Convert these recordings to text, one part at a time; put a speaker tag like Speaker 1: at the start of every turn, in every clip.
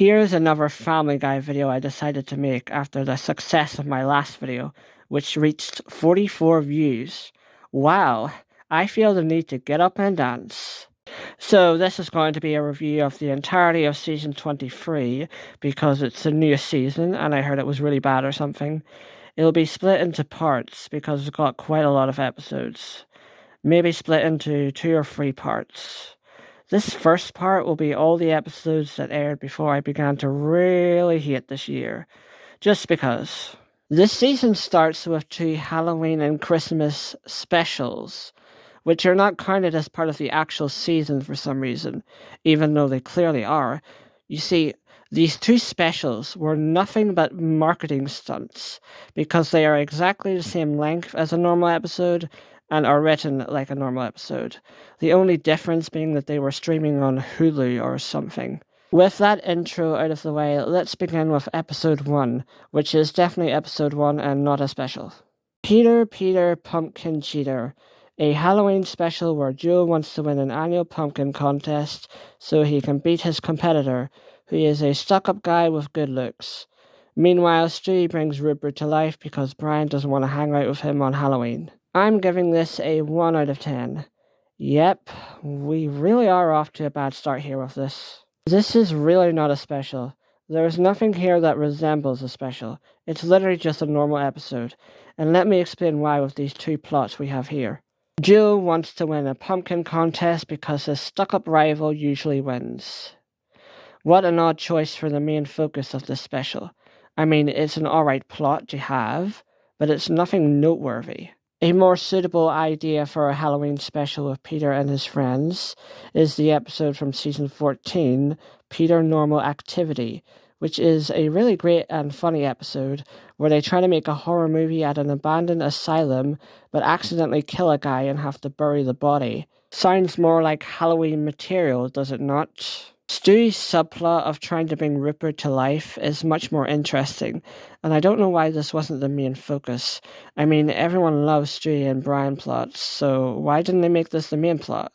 Speaker 1: Here's another Family Guy video I decided to make after the success of my last video, which reached 44 views. Wow, I feel the need to get up and dance. So this is going to be a review of the entirety of season 23 because it's the newest season and I heard it was really bad or something. It'll be split into parts because it's got quite a lot of episodes. Maybe split into 2 or 3 parts. This first part will be all the episodes that aired before I began to really hate this year. Just because. This season starts with 2 Halloween and Christmas specials, which are not counted as part of the actual season for some reason, even though they clearly are. You see, these 2 specials were nothing but marketing stunts, because they are exactly the same length as a normal episode, and are written like a normal episode. The only difference being that they were streaming on Hulu or something. With that intro out of the way, let's begin with episode 1, which is definitely episode 1 and not a special. Peter Pumpkin Cheater, a Halloween special where Joe wants to win an annual pumpkin contest so he can beat his competitor, who is a stuck-up guy with good looks. Meanwhile, Stewie brings Rupert to life because Brian doesn't want to hang out with him on Halloween. I'm giving this a 1 out of 10. Yep, we really are off to a bad start here with this. This is really not a special. There is nothing here that resembles a special. It's literally just a normal episode. And let me explain why with these 2 plots we have here. Joe wants to win a pumpkin contest because his stuck-up rival usually wins. What an odd choice for the main focus of this special. I mean, it's an alright plot to have, but it's nothing noteworthy. A more suitable idea for a Halloween special with Peter and his friends is the episode from season 14, Peter Normal Activity, which is a really great and funny episode where they try to make a horror movie at an abandoned asylum but accidentally kill a guy and have to bury the body. Sounds more like Halloween material, does it not? Stewie's subplot of trying to bring Rupert to life is much more interesting, and I don't know why this wasn't the main focus. I mean, everyone loves Stewie and Brian plots, so why didn't they make this the main plot?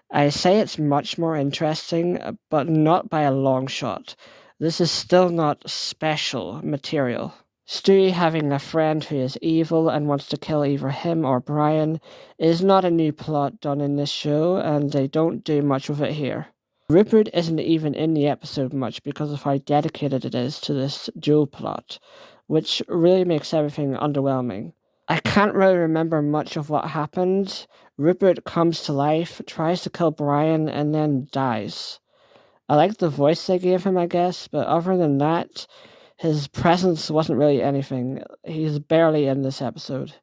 Speaker 1: I say it's much more interesting, but not by a long shot. This is still not special material. Stewie having a friend who is evil and wants to kill either him or Brian is not a new plot done in this show, and they don't do much with it here. Rupert isn't even in the episode much because of how dedicated it is to this Joe plot, which really makes everything underwhelming. I can't really remember much of what happened. Rupert comes to life, tries to kill Brian, and then dies. I like the voice they gave him, I guess, but other than that, his presence wasn't really anything. He's barely in this episode.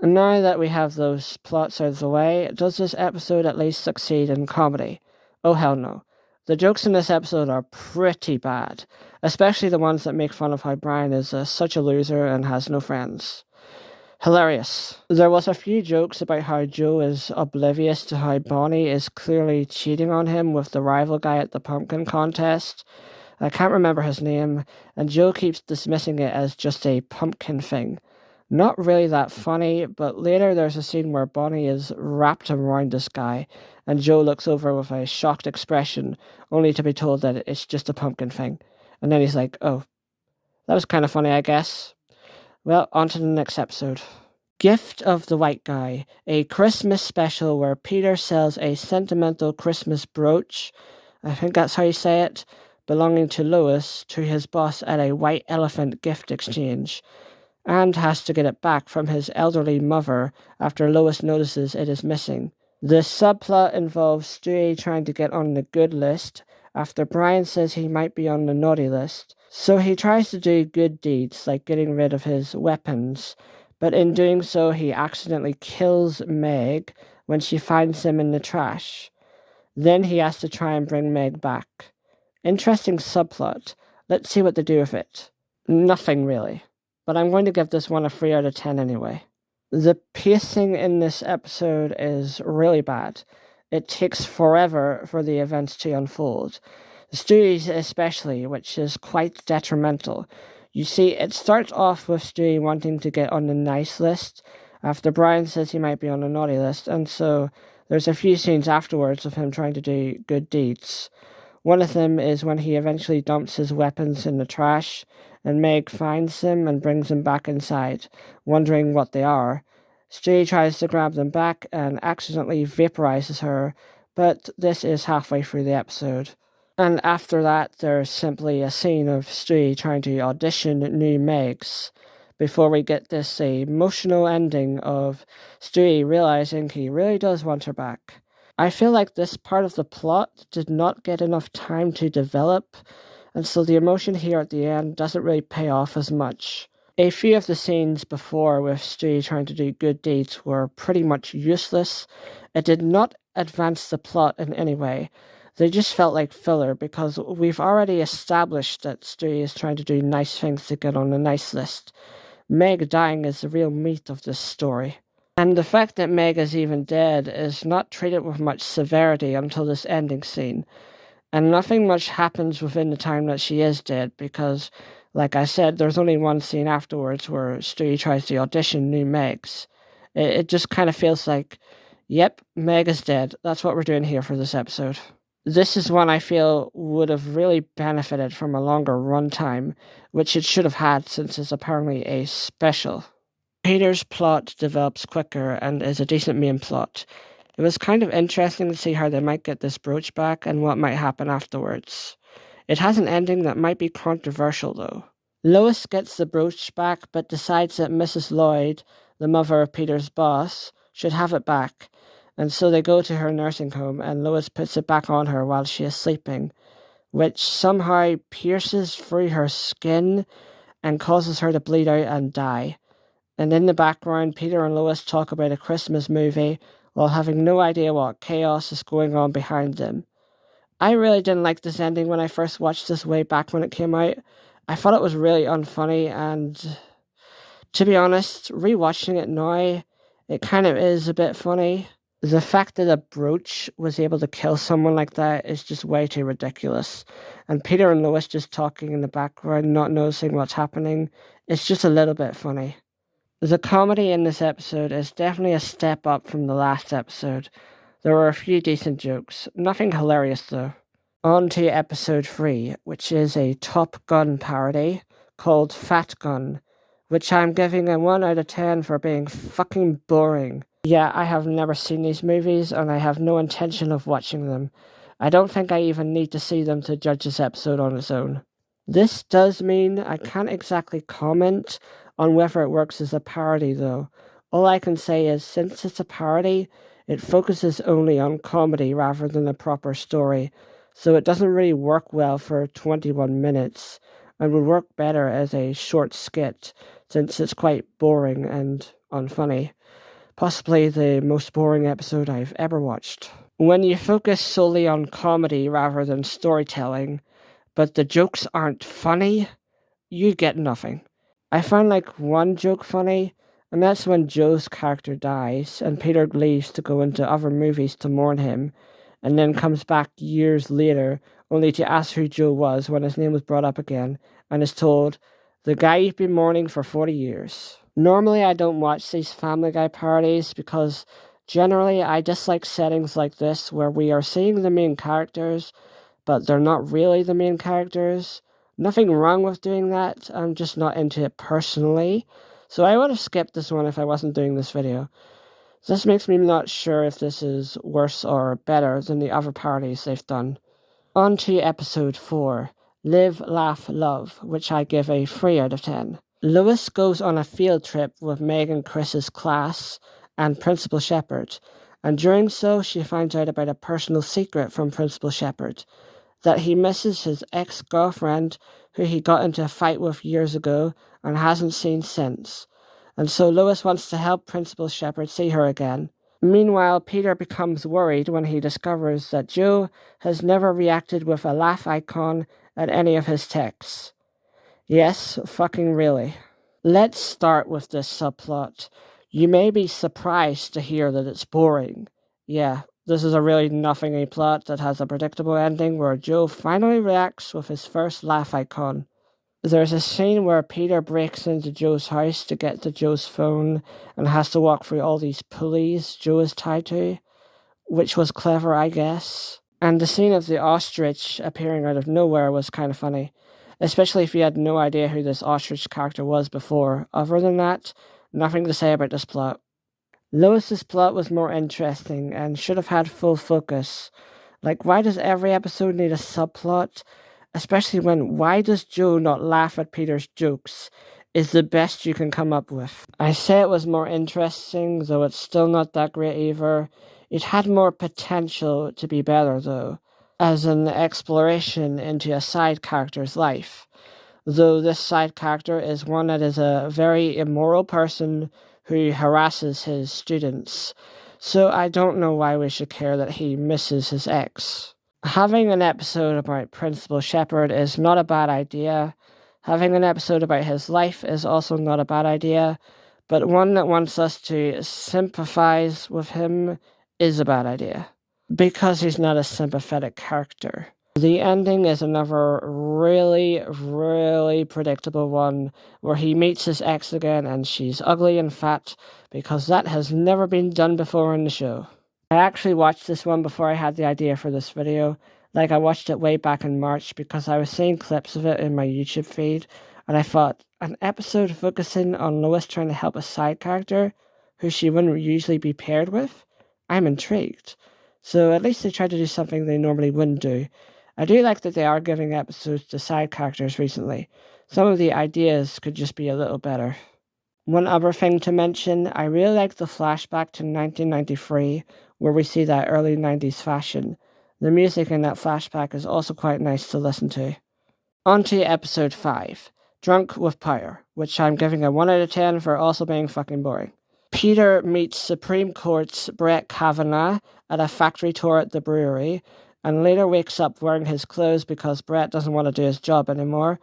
Speaker 1: And now that we have those plots out of the way, does this episode at least succeed in comedy? Oh hell no. The jokes in this episode are pretty bad, especially the ones that make fun of how Brian is such a loser and has no friends. Hilarious. There was a few jokes about how Joe is oblivious to how Bonnie is clearly cheating on him with the rival guy at the pumpkin contest. I can't remember his name, and Joe keeps dismissing it as just a pumpkin thing. Not really that funny, but later there's a scene where Bonnie is wrapped around this guy, and Joe looks over with a shocked expression, only to be told that it's just a pumpkin thing. And then he's like, oh, that was kind of funny, I guess. Well, on to the next episode. Gift of the White Guy, a Christmas special where Peter sells a sentimental Christmas brooch, I think that's how you say it, belonging to Lois, to his boss at a White Elephant gift exchange, and has to get it back from his elderly mother after Lois notices it is missing. The subplot involves Stewie trying to get on the good list after Brian says he might be on the naughty list, so he tries to do good deeds like getting rid of his weapons, but in doing so he accidentally kills Meg when she finds him in the trash. Then he has to try and bring Meg back. Interesting subplot. Let's see what they do with it. Nothing really. But I'm going to give this one a 3 out of 10 anyway. The pacing in this episode is really bad. It takes forever for the events to unfold. Stewie's especially, which is quite detrimental. You see, it starts off with Stewie wanting to get on the nice list after Brian says he might be on the naughty list, and so there's a few scenes afterwards of him trying to do good deeds. One of them is when he eventually dumps his weapons in the trash, and Meg finds them and brings them back inside, wondering what they are. Stewie tries to grab them back and accidentally vaporizes her, but this is halfway through the episode. And after that, there's simply a scene of Stewie trying to audition new Megs, before we get this emotional ending of Stewie realizing he really does want her back. I feel like this part of the plot did not get enough time to develop, and so the emotion here at the end doesn't really pay off as much. A few of the scenes before with Stewie trying to do good deeds were pretty much useless. It did not advance the plot in any way. They just felt like filler because we've already established that Stewie is trying to do nice things to get on the nice list. Meg dying is the real meat of this story. And the fact that Meg is even dead is not treated with much severity until this ending scene. And nothing much happens within the time that she is dead because, like I said, there's only one scene afterwards where Stewie tries to audition new Megs. It just kind of feels like, yep, Meg is dead. That's what we're doing here for this episode. This is one I feel would have really benefited from a longer runtime, which it should have had since it's apparently a special. Peter's plot develops quicker and is a decent main plot. It was kind of interesting to see how they might get this brooch back and what might happen afterwards. It has an ending that might be controversial though. Lois gets the brooch back but decides that Mrs. Lloyd, the mother of Peter's boss, should have it back, and so they go to her nursing home and Lois puts it back on her while she is sleeping, which somehow pierces through her skin and causes her to bleed out and die. And in the background, Peter and Lois talk about a Christmas movie while having no idea what chaos is going on behind them. I really didn't like this ending when I first watched this way back when it came out. I thought it was really unfunny, and to be honest, rewatching it now, it kind of is a bit funny. The fact that a brooch was able to kill someone like that is just way too ridiculous. And Peter and Lois just talking in the background, not noticing what's happening, it's just a little bit funny. The comedy in this episode is definitely a step up from the last episode. There were a few decent jokes, nothing hilarious though. On to episode 3, which is a Top Gun parody called Fat Gun, which I'm giving a 1 out of 10 for being fucking boring. Yeah, I have never seen these movies and I have no intention of watching them. I don't think I even need to see them to judge this episode on its own. This does mean I can't exactly comment on whether it works as a parody though. All I can say is since it's a parody, it focuses only on comedy rather than a proper story, so it doesn't really work well for 21 minutes and would work better as a short skit since it's quite boring and unfunny. Possibly the most boring episode I've ever watched. When you focus solely on comedy rather than storytelling, but the jokes aren't funny, you get nothing. I found like one joke funny, and that's when Joe's character dies and Peter leaves to go into other movies to mourn him, and then comes back years later only to ask who Joe was when his name was brought up again, and is told, "The guy you've been mourning for 40 years. Normally I don't watch these Family Guy parodies because generally I dislike settings like this where we are seeing the main characters, but they're not really the main characters. Nothing wrong with doing that, I'm just not into it personally, so I would have skipped this one if I wasn't doing this video. This makes me not sure if this is worse or better than the other parodies they've done. On to episode 4, Live, Laugh, Love, which I give a 3 out of 10. Lois goes on a field trip with Meg and Chris's class and Principal Shepard, and during so she finds out about a personal secret from Principal Shepard, that he misses his ex-girlfriend who he got into a fight with years ago and hasn't seen since, and so Lois wants to help Principal Shepard see her again. Meanwhile, Peter becomes worried when he discovers that Joe has never reacted with a laugh icon at any of his texts. Yes, fucking really. Let's start with this subplot. You may be surprised to hear that it's boring. Yeah, this is a really nothingy plot that has a predictable ending where Joe finally reacts with his first laugh icon. There's a scene where Peter breaks into Joe's house to get to Joe's phone and has to walk through all these pulleys Joe is tied to, which was clever, I guess. And the scene of the ostrich appearing out of nowhere was kind of funny, especially if you had no idea who this ostrich character was before. Other than that, nothing to say about this plot. Lois's plot was more interesting and should have had full focus. Like, why does every episode need a subplot? Especially when, why does Joe not laugh at Peter's jokes? Is the best you can come up with. I say it was more interesting, though it's still not that great either. It had more potential to be better, though, as an exploration into a side character's life. Though this side character is one that is a very immoral person who harasses his students. So I don't know why we should care that he misses his ex. Having an episode about Principal Shepard is not a bad idea. Having an episode about his life is also not a bad idea, but one that wants us to sympathize with him is a bad idea, because he's not a sympathetic character. The ending is another really, really predictable one, where he meets his ex again and she's ugly and fat, because that has never been done before in the show. I actually watched this one before I had the idea for this video. Like, I watched it way back in March because I was seeing clips of it in my YouTube feed, and I thought, an episode focusing on Lois trying to help a side character who she wouldn't usually be paired with? I'm intrigued. So at least they tried to do something they normally wouldn't do. I do like that they are giving episodes to side characters recently. Some of the ideas could just be a little better. One other thing to mention, I really like the flashback to 1993, where we see that early 90s fashion. The music in that flashback is also quite nice to listen to. On to episode 5, Drunk with Power, which I'm giving a 1 out of 10 for also being fucking boring. Peter meets Supreme Court's Brett Kavanaugh at a factory tour at the brewery, and later wakes up wearing his clothes because Brett doesn't want to do his job anymore.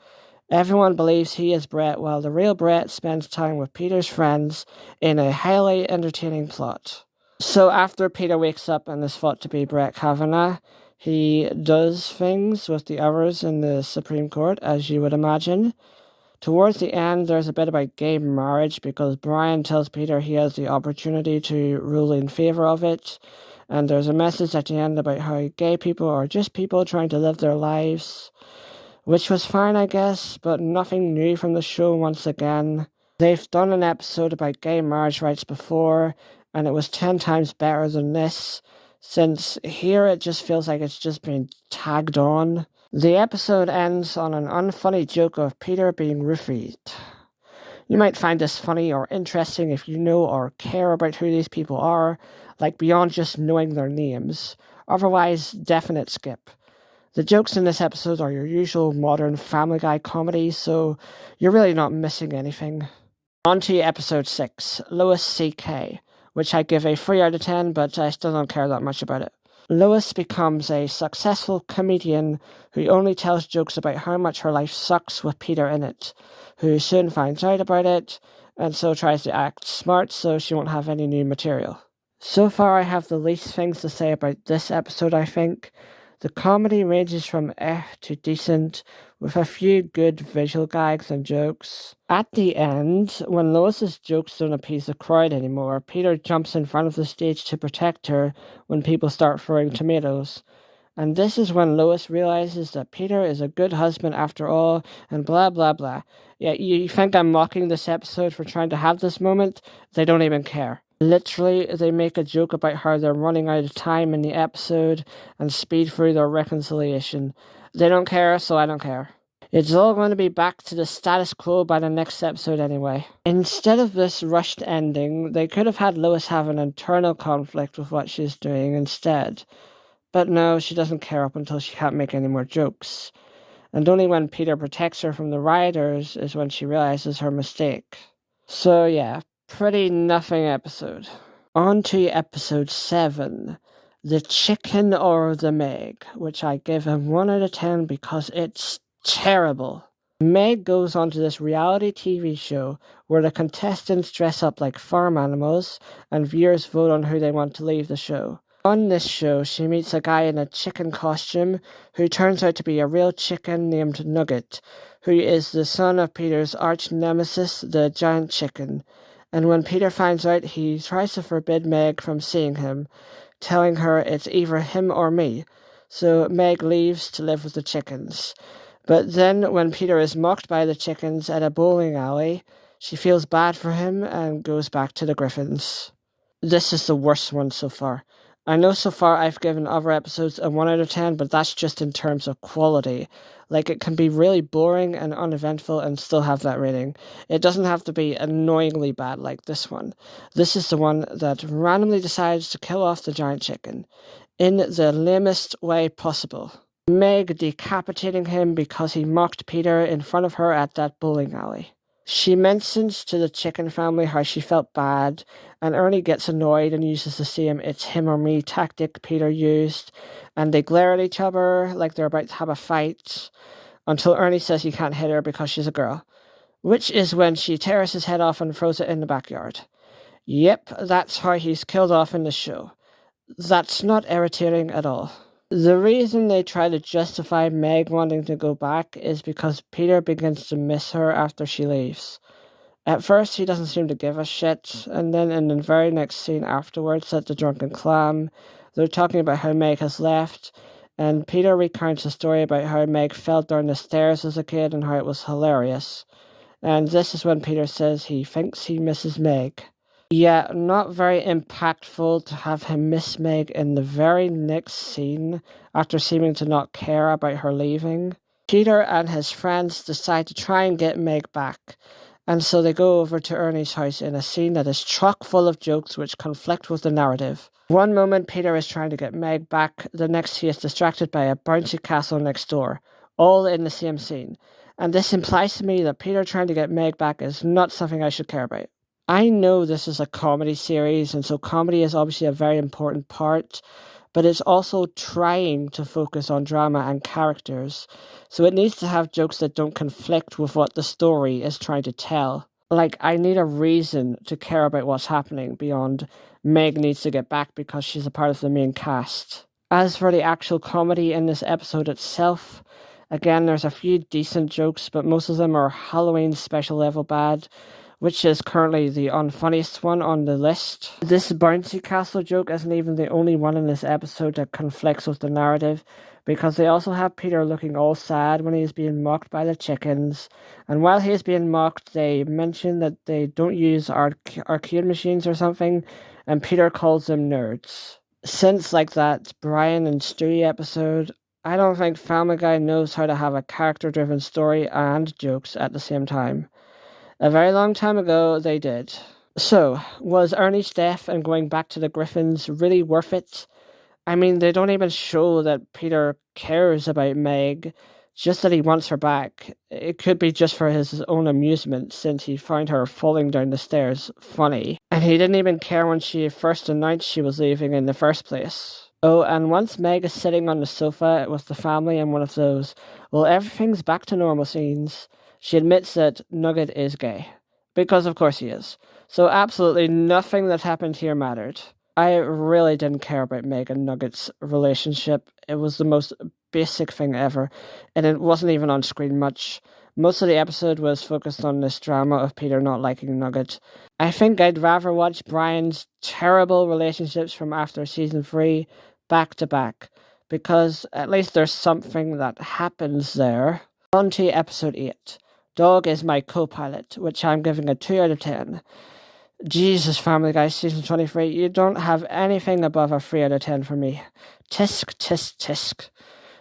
Speaker 1: Everyone believes he is Brett, while the real Brett spends time with Peter's friends in a highly entertaining plot. So after Peter wakes up and is thought to be Brett Kavanaugh, he does things with the others in the Supreme Court, as you would imagine. Towards the end, there's a bit about gay marriage because Brian tells Peter he has the opportunity to rule in favor of it. And there's a message at the end about how gay people are just people trying to live their lives. Which was fine, I guess, but nothing new from the show once again. They've done an episode about gay marriage rights before, and it was 10 times better than this, since here it just feels like it's just been tagged on. The episode ends on an unfunny joke of Peter being roofied. You might find this funny or interesting if you know or care about who these people are, like beyond just knowing their names. Otherwise, definite skip. The jokes in this episode are your usual modern Family Guy comedy, so you're really not missing anything. On to episode 6, Lois C.K., which I give a 3 out of 10, but I still don't care that much about it. Lois becomes a successful comedian who only tells jokes about how much her life sucks with Peter in it, who soon finds out about it, and so tries to act smart so she won't have any new material. So far I have the least things to say about this episode, I think. The comedy ranges from to decent, with a few good visual gags and jokes. At the end, when Lois's jokes don't appease the crowd anymore, Peter jumps in front of the stage to protect her when people start throwing tomatoes. And this is when Lois realizes that Peter is a good husband after all, and blah blah blah. Yeah, you think I'm mocking this episode for trying to have this moment? They don't even care. Literally, they make a joke about how they're running out of time in the episode and speed through their reconciliation. They don't care, so I don't care. It's all going to be back to the status quo by the next episode anyway. Instead of this rushed ending, they could have had Lois have an internal conflict with what she's doing instead. But no, she doesn't care up until she can't make any more jokes. And only when Peter protects her from the rioters is when she realizes her mistake. So yeah, pretty nothing episode. On to episode 7, The Chicken or the Meg, which I give a 1 out of 10 because it's terrible. Meg goes on to this reality TV show where the contestants dress up like farm animals and viewers vote on who they want to leave the show. On this show, she meets a guy in a chicken costume who turns out to be a real chicken named Nugget, who is the son of Peter's arch nemesis, the giant chicken. And when Peter finds out, he tries to forbid Meg from seeing him, telling her it's either him or me. so Meg leaves to live with the chickens. But then when Peter is mocked by the chickens at a bowling alley, she feels bad for him and goes back to the Griffins. This is the worst one so far. I know so far I've given other episodes a 1 out of 10, but that's just in terms of quality. Like, it can be really boring and uneventful and still have that rating. It doesn't have to be annoyingly bad like this one. This is the one that randomly decides to kill off the giant chicken in the lamest way possible. Meg decapitating him because he mocked Peter in front of her at that bowling alley. She mentions to the chicken family how she felt bad, and Ernie gets annoyed and uses the same "it's him or me" tactic Peter used, and they glare at each other like they're about to have a fight, until Ernie says he can't hit her because she's a girl, which is when she tears his head off and throws it in the backyard. Yep, that's how he's killed off in the show. That's not irritating at all. The reason they try to justify Meg wanting to go back is because Peter begins to miss her after she leaves. At first, he doesn't seem to give a shit, and then in the very next scene afterwards at the Drunken Clam, they're talking about how Meg has left, and Peter recounts a story about how Meg fell down the stairs as a kid and how it was hilarious. And this is when Peter says he thinks he misses Meg. Yeah, not very impactful to have him miss Meg in the very next scene after seeming to not care about her leaving. Peter and his friends decide to try and get Meg back, and so they go over to Ernie's house in a scene that is chock full of jokes which conflict with the narrative. One moment Peter is trying to get Meg back, the next he is distracted by a bouncy castle next door, all in the same scene. And this implies to me that Peter trying to get Meg back is not something I should care about. I know this is a comedy series, and so comedy is obviously a very important part, but it's also trying to focus on drama and characters, so it needs to have jokes that don't conflict with what the story is trying to tell. Like, I need a reason to care about what's happening beyond Meg needs to get back because she's a part of the main cast. As for the actual comedy in this episode itself, again, there's a few decent jokes, but most of them are Halloween special level bad, which is currently the unfunniest one on the list. This bouncy castle joke isn't even the only one in this episode that conflicts with the narrative, because they also have Peter looking all sad when he's being mocked by the chickens, and while he's being mocked, they mention that they don't use arcade machines or something, and Peter calls them nerds. Since, like that Brian and Stewie episode, I don't think Family Guy knows how to have a character-driven story and jokes at the same time. A very long time ago, they did. So, was Ernie's death and going back to the Griffins really worth it? I mean, they don't even show that Peter cares about Meg, just that he wants her back. It could be just for his own amusement, since he found her falling down the stairs funny. And he didn't even care when she first announced she was leaving in the first place. Oh, and once Meg is sitting on the sofa with the family in one of those, well, everything's back to normal scenes, she admits that Nugget is gay. Because of course he is. So absolutely nothing that happened here mattered. I really didn't care about Meg and Nugget's relationship. It was the most basic thing ever, and it wasn't even on screen much. Most of the episode was focused on this drama of Peter not liking Nugget. I think I'd rather watch Brian's terrible relationships from after season 3 back to back, because at least there's something that happens there. On to episode 8. Dog is my co-pilot, which I'm giving a 2 out of 10. Jesus, Family Guy, season 23, you don't have anything above a 3 out of 10 for me. Tisk, tisk, tisk.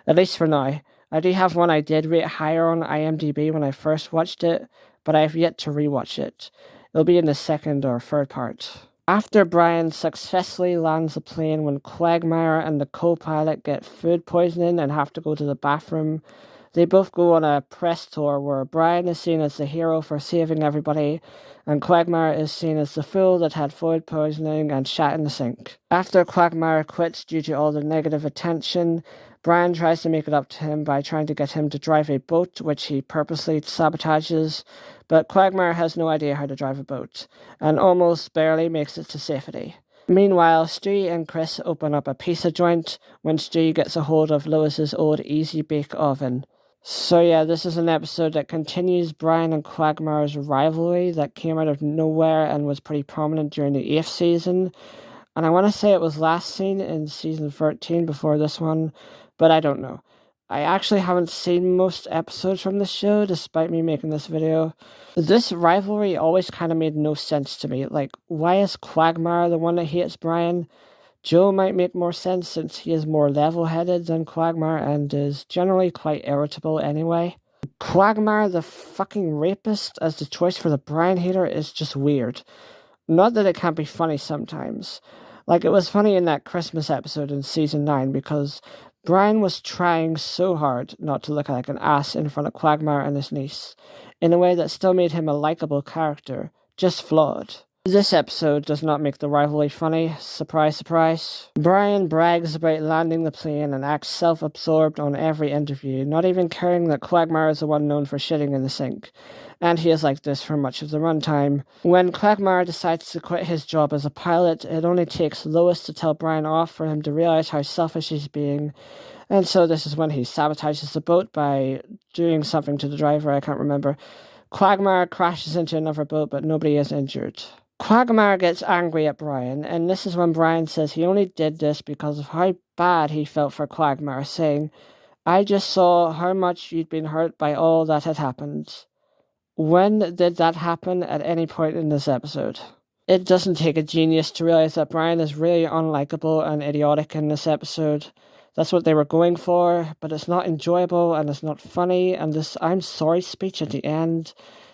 Speaker 1: At least for now. I do have one I did rate higher on IMDb when I first watched it, but I have yet to rewatch it. It'll be in the second or third part. After Brian successfully lands the plane when Quagmire and the co-pilot get food poisoning and have to go to the bathroom, they both go on a press tour where Brian is seen as the hero for saving everybody, and Quagmire is seen as the fool that had food poisoning and shat in the sink. After Quagmire quits due to all the negative attention, Brian tries to make it up to him by trying to get him to drive a boat, which he purposely sabotages, but Quagmire has no idea how to drive a boat, and almost barely makes it to safety. Meanwhile, Stewie and Chris open up a pizza joint when Stewie gets a hold of Lois's old Easy Bake Oven. So yeah, this is an episode that continues Brian and Quagmire's rivalry that came out of nowhere and was pretty prominent during the 8th season. And I want to say it was last seen in season 13 before this one, but I don't know. I actually haven't seen most episodes from the show, despite me making this video. This rivalry always kind of made no sense to me. Like, why is Quagmire the one that hates Brian? Joe might make more sense since he is more level-headed than Quagmire and is generally quite irritable anyway. Quagmire the fucking rapist as the choice for the Brian hater is just weird. Not that it can't be funny sometimes. Like, it was funny in that Christmas episode in season 9 because Brian was trying so hard not to look like an ass in front of Quagmire and his niece, in a way that still made him a likable character, just flawed. This episode does not make the rivalry funny. Surprise, surprise. Brian brags about landing the plane and acts self-absorbed on every interview, not even caring that Quagmire is the one known for shitting in the sink. And he is like this for much of the runtime. When Quagmire decides to quit his job as a pilot, it only takes Lois to tell Brian off for him to realize how selfish he's being. And so this is when he sabotages the boat by doing something to the driver, I can't remember. Quagmire crashes into another boat, but nobody is injured. Quagmire gets angry at Brian, and this is when Brian says he only did this because of how bad he felt for Quagmire, saying, "I just saw how much you'd been hurt by all that had happened." When did that happen at any point in this episode? It doesn't take a genius to realize that Brian is really unlikable and idiotic in this episode. That's what they were going for, but it's not enjoyable and it's not funny, and this "I'm sorry" speech at the end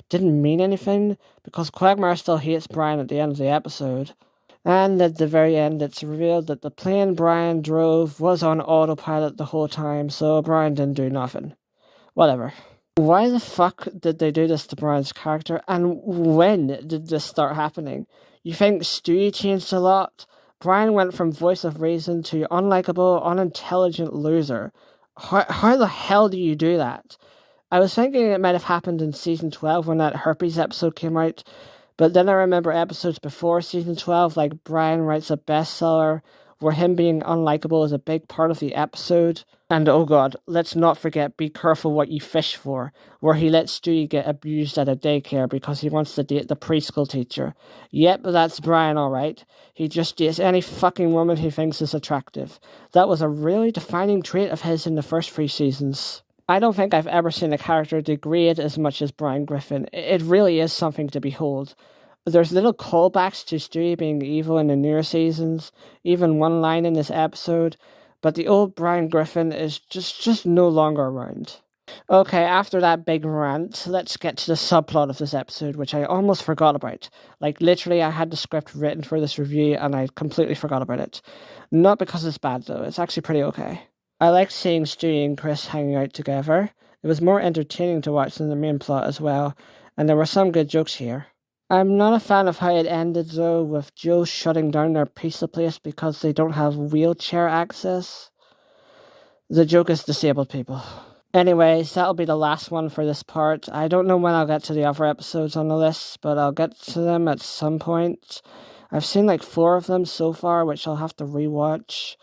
Speaker 1: didn't mean anything, because Quagmire still hates Brian at the end of the episode. And at the very end, it's revealed that the plane Brian drove was on autopilot the whole time, so Brian didn't do nothing. Whatever. Why the fuck did they do this to Brian's character, and when did this start happening? You think Stewie changed a lot? Brian went from voice of reason to unlikable, unintelligent loser. How the hell do you do that? I was thinking it might have happened in season 12 when that herpes episode came out, but then I remember episodes before season 12, like Brian writes a bestseller, where him being unlikable is a big part of the episode. And oh god, let's not forget Be Careful What You Fish For, where he lets Stewie get abused at a daycare because he wants to date the preschool teacher. Yep, that's Brian, alright. He just dates any fucking woman he thinks is attractive. That was a really defining trait of his in the first 3 seasons. I don't think I've ever seen a character degrade as much as Brian Griffin. It really is something to behold. There's little callbacks to Stewie being evil in the newer seasons, even one line in this episode, but the old Brian Griffin is just no longer around. Okay, after that big rant, let's get to the subplot of this episode, which I almost forgot about. Like, literally, I had the script written for this review, and I completely forgot about it. Not because it's bad, though. It's actually pretty okay. I liked seeing Stewie and Chris hanging out together. It was more entertaining to watch than the main plot as well, and there were some good jokes here. I'm not a fan of how it ended, though, with Joe shutting down their pizza place because they don't have wheelchair access. The joke is disabled people. Anyways, that'll be the last one for this part. I don't know when I'll get to the other episodes on the list, but I'll get to them at some point. I've seen like 4 of them so far, which I'll have to rewatch.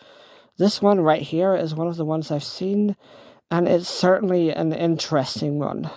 Speaker 1: This one right here is one of the ones I've seen, and it's certainly an interesting one.